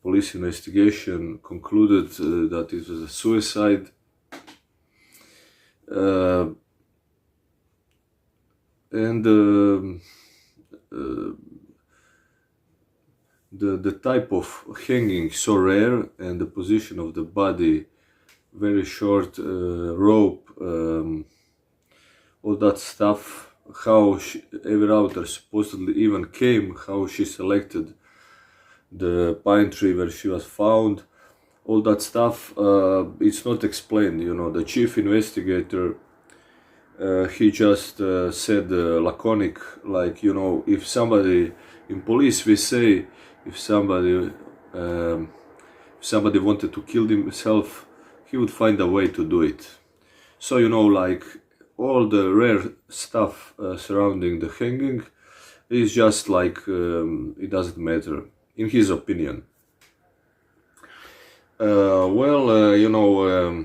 police investigation concluded that it was a suicide. And the type of hanging so rare, and the position of the body, very short rope, all that stuff, how Rauter supposedly even came, how she selected the pine tree where she was found, all that stuff, it's not explained. You know, the chief investigator, he just said laconic, like, you know, if somebody, in police we say, if somebody wanted to kill himself, he would find a way to do it. So, you know, like, all the rare stuff surrounding the hanging is just like, it doesn't matter, in his opinion. You know,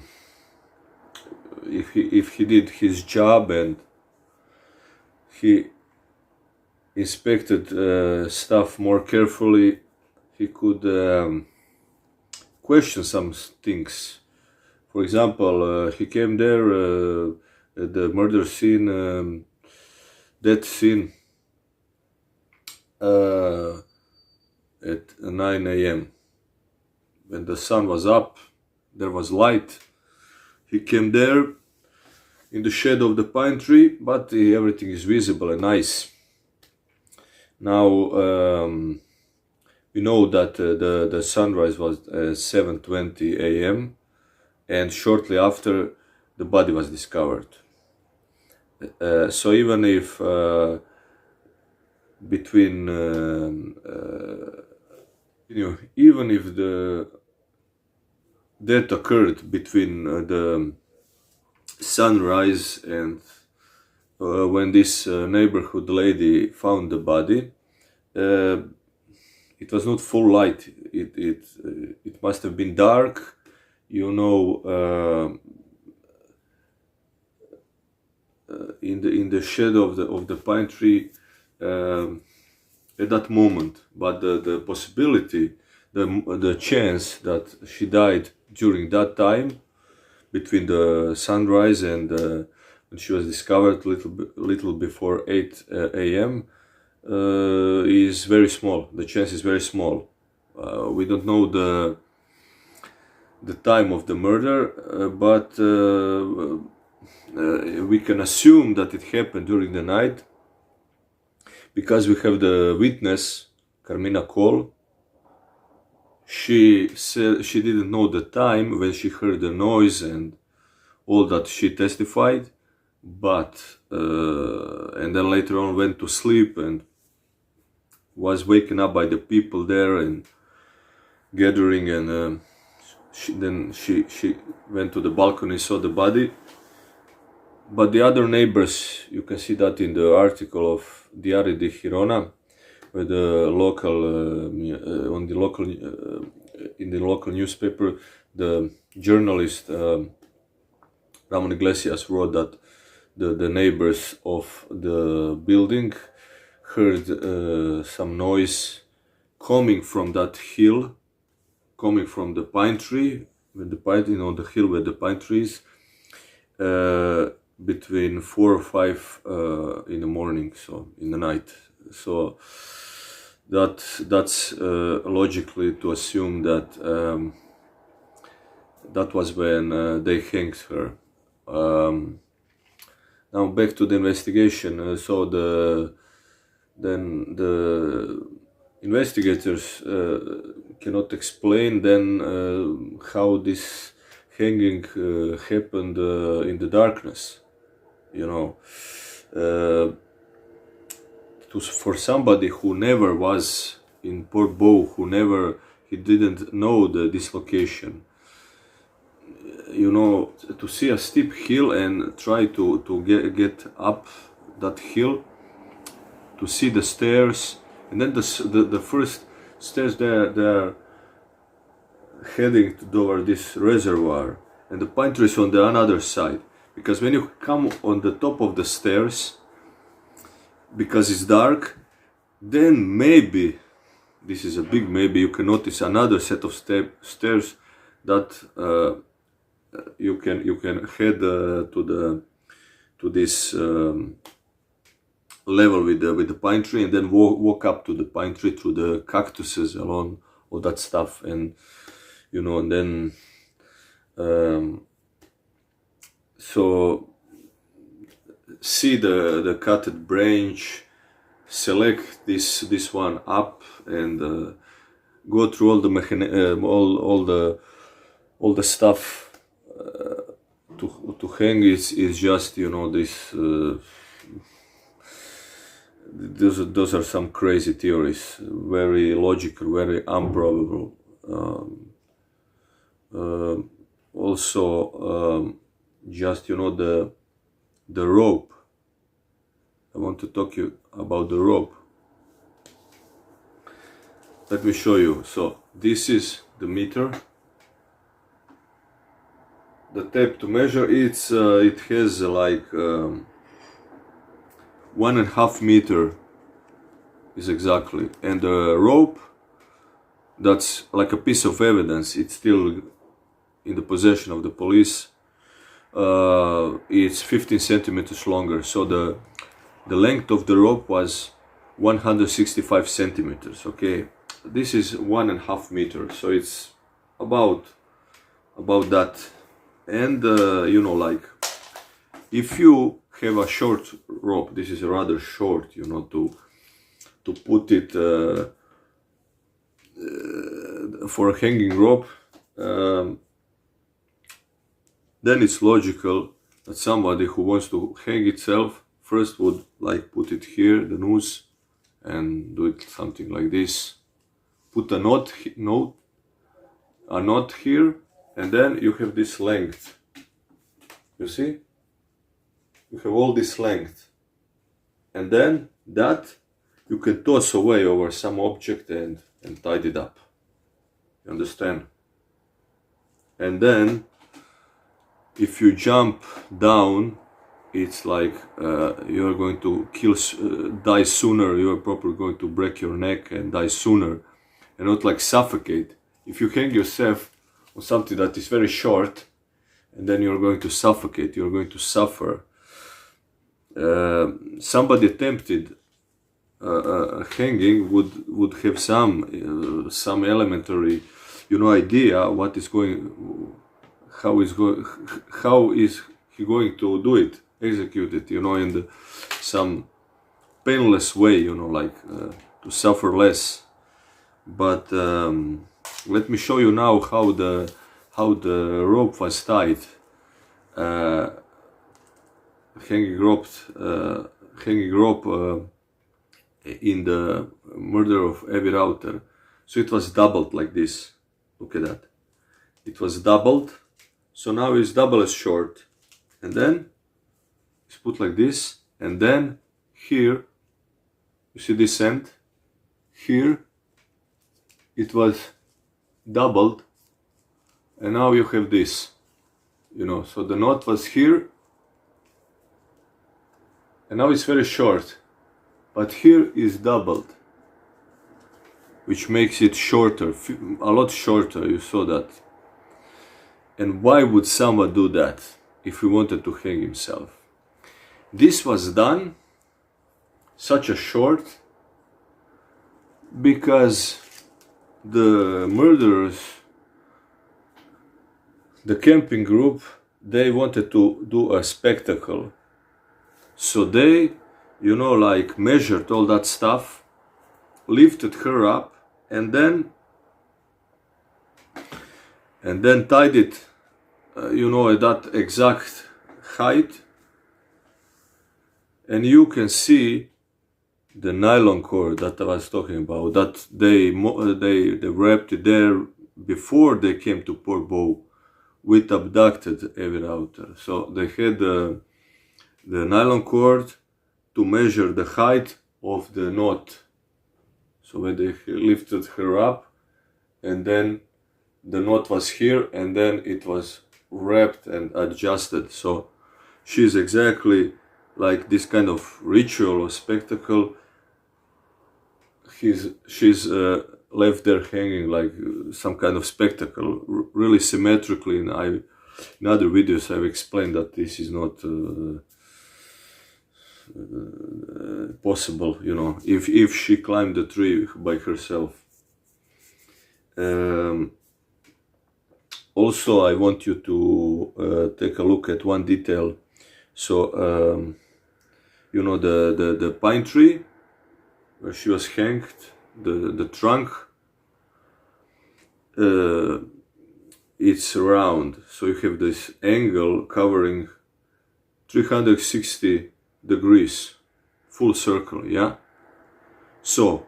if he did his job and he inspected stuff more carefully, he could question some things. For example, he came there at the murder scene, death scene, at 9 a.m. When the sun was up, there was light. He came there in the shade of the pine tree, but everything is visible and nice. Now, we know that the sunrise was 7:20 a.m. and shortly after the body was discovered. So even if even if the death occurred between the sunrise and when this neighborhood lady found the body, it was not full light. It must have been dark, you know, in the shade of the pine tree at that moment. But the possibility, the chance that she died during that time, between the sunrise and when she was discovered little before 8 a.m. Is very small. The chance is very small. We don't know the time of the murder, but we can assume that it happened during the night, because we have the witness, Carmina Cole. She said she didn't know the time when she heard the noise and all that she testified, but and then later on went to sleep and was waken up by the people there and gathering, and she went to the balcony, saw the body. But the other neighbors, you can see that in the article of Diario di Girona, where the local in the local newspaper, the journalist Ramon Iglesias wrote that the neighbors of the building heard some noise coming from that hill, coming from the pine tree, with the pine, you know, the hill where the pine trees, between 4 or 5 in the morning, so in the night. So that's logically to assume that that was when they hanged her. Now back to the investigation. So the investigators cannot explain then how this hanging happened in the darkness. You know, for somebody who never was in Port Bow, he didn't know the dislocation. You know, to see a steep hill and try to get up that hill, to see the stairs, and then the first stairs they're heading toward this reservoir, and the pine trees on the another side. Because when you come on the top of the stairs, because it's dark, then maybe this is a big, maybe you can notice another set of stairs that you can head to this level with the pine tree, and then walk up to the pine tree through the cactuses along all that stuff, and you know, and then so see the cutted branch, select this one up, and go through all the all the stuff to hang. Is just, you know, this those are some crazy theories, very logical, very improbable. Also, just, you know, the rope. I want to talk you about the rope. Let me show you. So this is the meter. The tape to measure, it has like 1.5 meter is exactly, and the rope, that's like a piece of evidence. It's still in the possession of the police. It's 15 centimeters longer. So the length of the rope was 165 centimeters. Okay, this is 1.5 meters, so it's about that. And you know, like, if you have a short rope, this is rather short, you know, to put it for a hanging rope, then it's logical that somebody who wants to hang itself first would like put it here, the noose, and do it something like this. Put a knot here, and then you have this length. You see? You have all this length, and then that you can toss away over some object and tidy it up. You understand? And then if you jump down, it's like you're going to die sooner. You're probably going to break your neck and die sooner, and not like suffocate. If you hang yourself on something that is very short, and then you're going to suffocate, you're going to suffer. Somebody attempted hanging would have some elementary, you know, idea what is going, how is he going to do it, execute it, you know, in some painless way, you know, like to suffer less. But let me show you now how the rope was tied. Hanging rope in the murder of Avi Rauter. So it was doubled like this. Look at that. It was doubled. So now it's double as short. And then it's put like this. And then here, you see this end? Here it was doubled. And now you have this. You know, so the knot was here. And now it's very short, but here is doubled, which makes it shorter, a lot shorter. You saw that. And why would someone do that if he wanted to hang himself? This was done such a short because the murderers, the camping group, they wanted to do a spectacle. So they, you know, like measured all that stuff, lifted her up, and then tied it, you know, at that exact height. And you can see the nylon cord that I was talking about, that they wrapped it there before they came to Port Bow with abducted Avi Rauter. So they had the nylon cord to measure the height of the knot. So when they lifted her up, and then the knot was here, and then it was wrapped and adjusted. So she's exactly like this kind of ritual or spectacle. She's left there hanging like some kind of spectacle, really symmetrically. And in other videos I've explained that this is not possible, you know, if she climbed the tree by herself. Also, I want you to take a look at one detail. So, you know, the pine tree where she was hanged, the trunk, it's round. So you have this angle covering 360 degrees, full circle, yeah? So,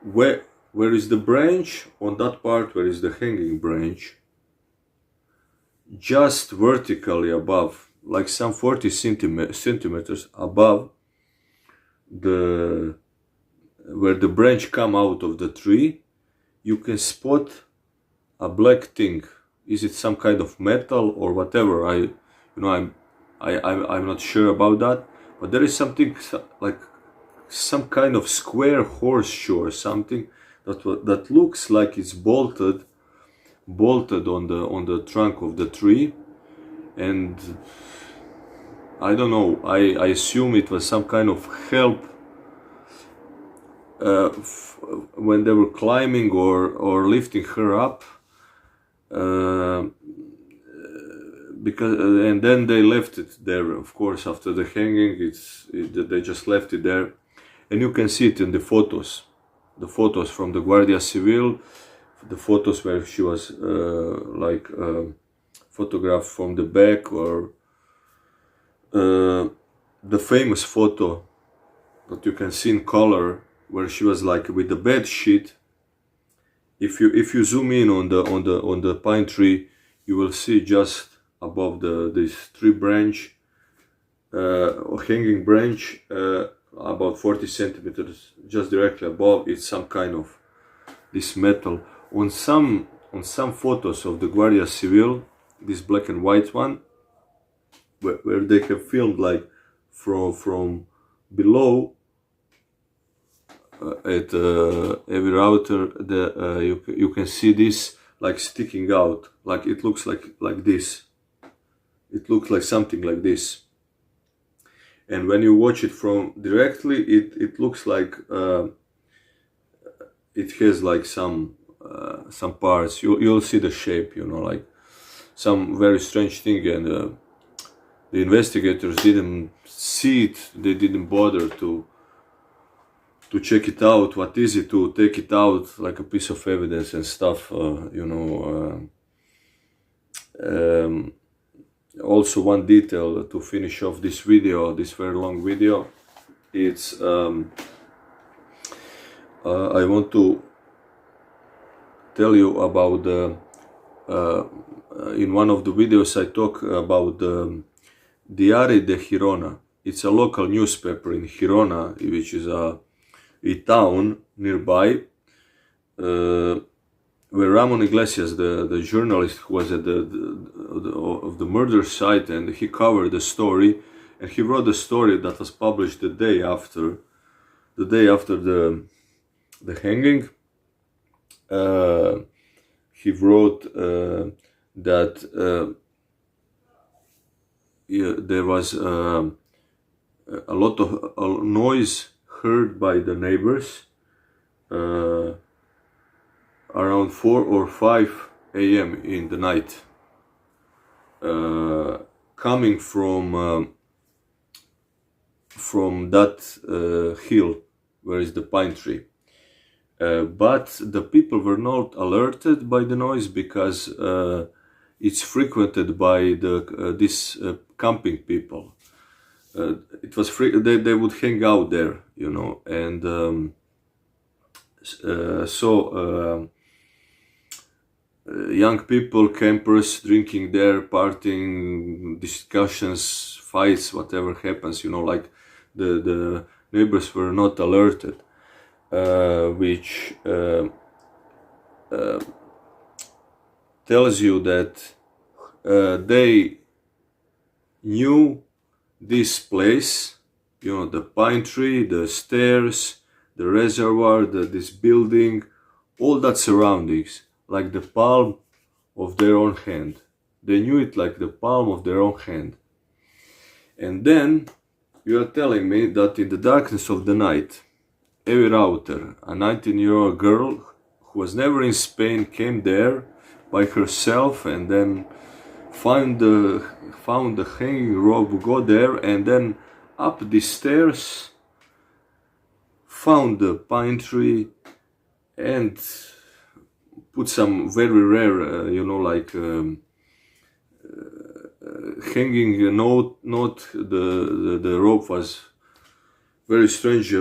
where is the branch? On that part where is the hanging branch, just vertically above, like some 40 centimeters above where the branch come out of the tree, you can spot a black thing. Is it some kind of metal or whatever? I'm not sure about that, but there is something like some kind of square horseshoe or something that looks like it's bolted on the trunk of the tree. And I don't know, I assume it was some kind of help when they were climbing or lifting her up, because and then they left it there. Of course, after the hanging, they just left it there, and you can see it in the photos from the Guardia Civil, the photos where she was photographed from the back, or the famous photo that you can see in color where she was like with the bed sheet. If you zoom in on the pine tree, you will see just above this tree branch, hanging branch, about 40 centimeters, just directly above, it's some kind of this metal. On some photos of the Guardia Civil, this black and white one, where they have filmed like from below at every Rauter, you can see this like sticking out, like it looks like this. It looks like something like this. And when you watch it from directly, it looks like it has like some parts. You'll see the shape, you know, like some very strange thing. And the investigators didn't see it. They didn't bother to check it out. What is it? To take it out like a piece of evidence and stuff, you know. Also, one detail to finish off this video, this very long video, it's I want to tell you about in one of the videos I talk about the Diario de Girona. It's a local newspaper in Girona, which is a town nearby, where Ramon Iglesias, the journalist who was at the murder site, and he covered the story, and he wrote the story that was published the day after the hanging. He wrote that there was a lot of noise heard by the neighbors around 4 or 5 a.m. in the night, coming from that hill where is the pine tree. But the people were not alerted by the noise because it's frequented by these camping people. It was they would hang out there, you know, and young people, campers, drinking there, partying, discussions, fights, whatever happens, you know, like the neighbors were not alerted, which tells you that they knew this place, you know, the pine tree, the stairs, the reservoir, this building, all that surroundings like the palm of their own hand. They knew it like the palm of their own hand. And then you are telling me that in the darkness of the night, Evi Rauter, a 19-year-old girl who was never in Spain, came there by herself and then found the hanging rope, go there, and then up the stairs found the pine tree and put some very rare, hanging note. The rope was very strange,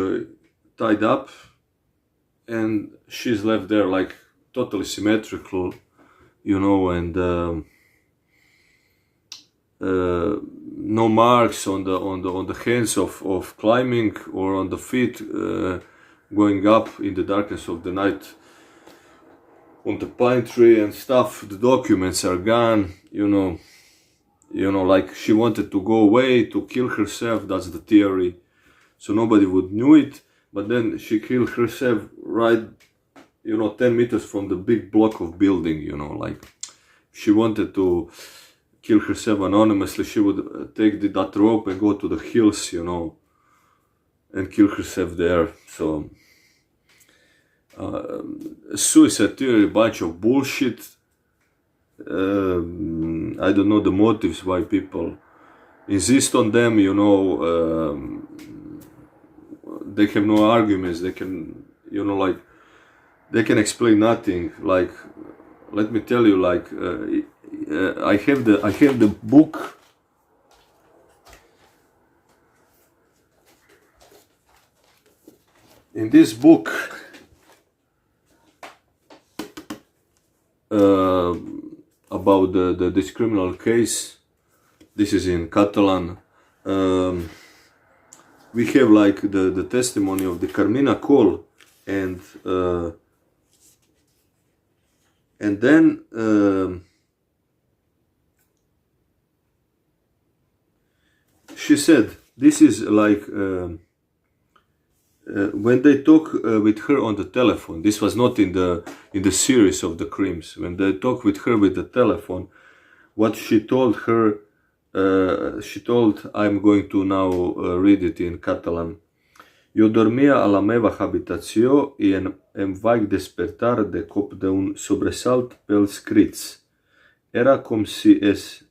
tied up, and she's left there like totally symmetrical, and no marks on the hands of climbing or on the feet going up in the darkness of the night on the pine tree and stuff. The documents are gone, like she wanted to go away to kill herself. That's the theory, so nobody would knew it. But then she killed herself right 10 meters from the big block of building. Like she wanted to kill herself anonymously, she would take that rope and go to the hills, and kill herself there. So suicide theory, bunch of bullshit. I don't know the motives why people insist on them. They have no arguments. They can, they can explain nothing. Like, let me tell you, like, I have the book. In this book, about this criminal case, this is in Catalan. We have like the testimony of the Carmina Cole, and then she said this is like when they talk with her on the telephone. This was not in the series of the crimes. When they talk with her with the telephone, what she told her, I'm going to now read it in Catalan. Eu dormia a la meva habitació i em vaig despertar de cop d'un sobresalt pels crits. Era com si es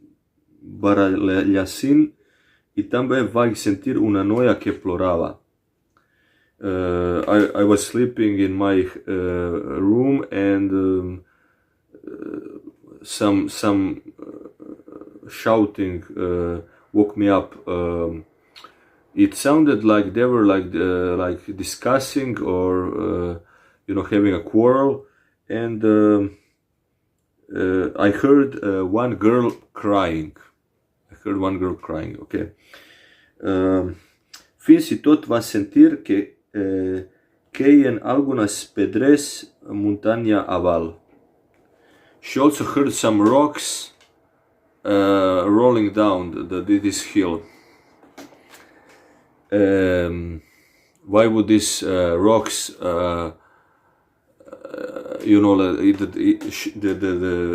barallassin i també vaig sentir una noia que plorava. I was sleeping in my room, and some shouting woke me up. It sounded like they were like discussing or having a quarrel, and I heard one girl crying. Okay. Fins i tot va sentir que caien algunes pedres muntanya aval. She also heard some rocks rolling down this hill. Why would these rocks, the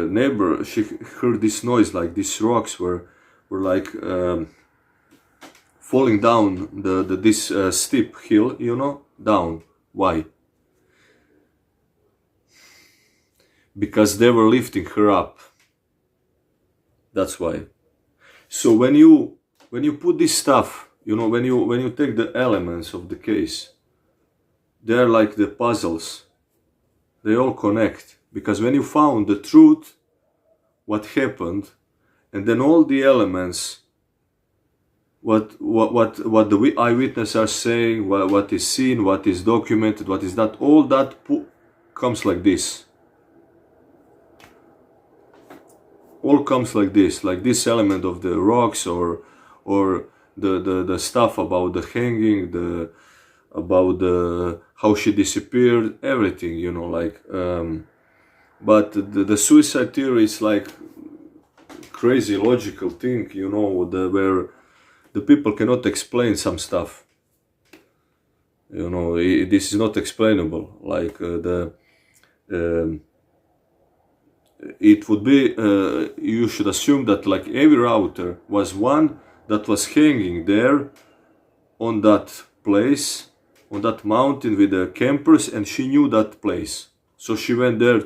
neighbor, she heard this noise, like these rocks were like falling down this steep hill, down. Why? Because they were lifting her up. That's why. So when you put this stuff, when you take the elements of the case, they're like the puzzles. They all connect. Because when you found the truth, what happened, and then all the elements, what the eyewitnesses are saying, what is seen, what is documented, what is that, all that comes like this. All comes like this element of the rocks, or the stuff about the hanging, about how she disappeared, everything, but the suicide theory is like crazy logical thing, where the people cannot explain some stuff. This is not explainable. Like um, it would be, you should assume that like every router was one that was hanging there on that place, on that mountain with the campers, and she knew that place. So she went there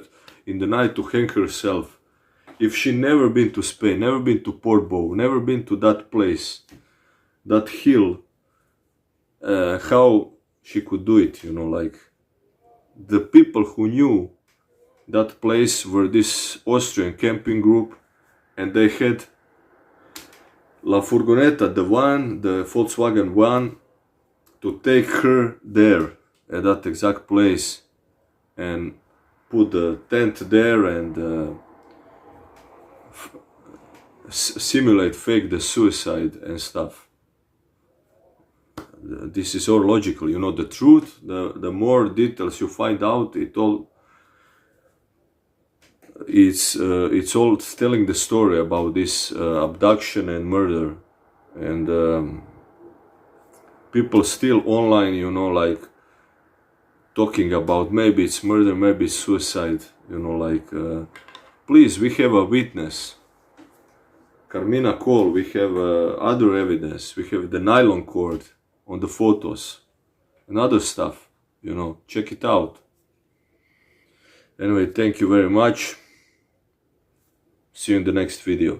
in the night to hang herself. If she never been to Spain, never been to Portbou, never been to that place, that hill, how she could do it, you know, like the people who knew that place were this Austrian camping group, and they had La Furgoneta, the Volkswagen one, to take her there at that exact place and put the tent there and simulate, fake the suicide and stuff. This is all logical, you know, the truth, the more details you find out, it's all telling the story about this abduction and murder. And people still online, you know, like talking about maybe it's murder, maybe it's suicide, you know, like please, we have a witness, Carmina call, we have other evidence, we have the nylon cord on the photos and other stuff, you know, check it out. Anyway, thank you very much. See you in the next video.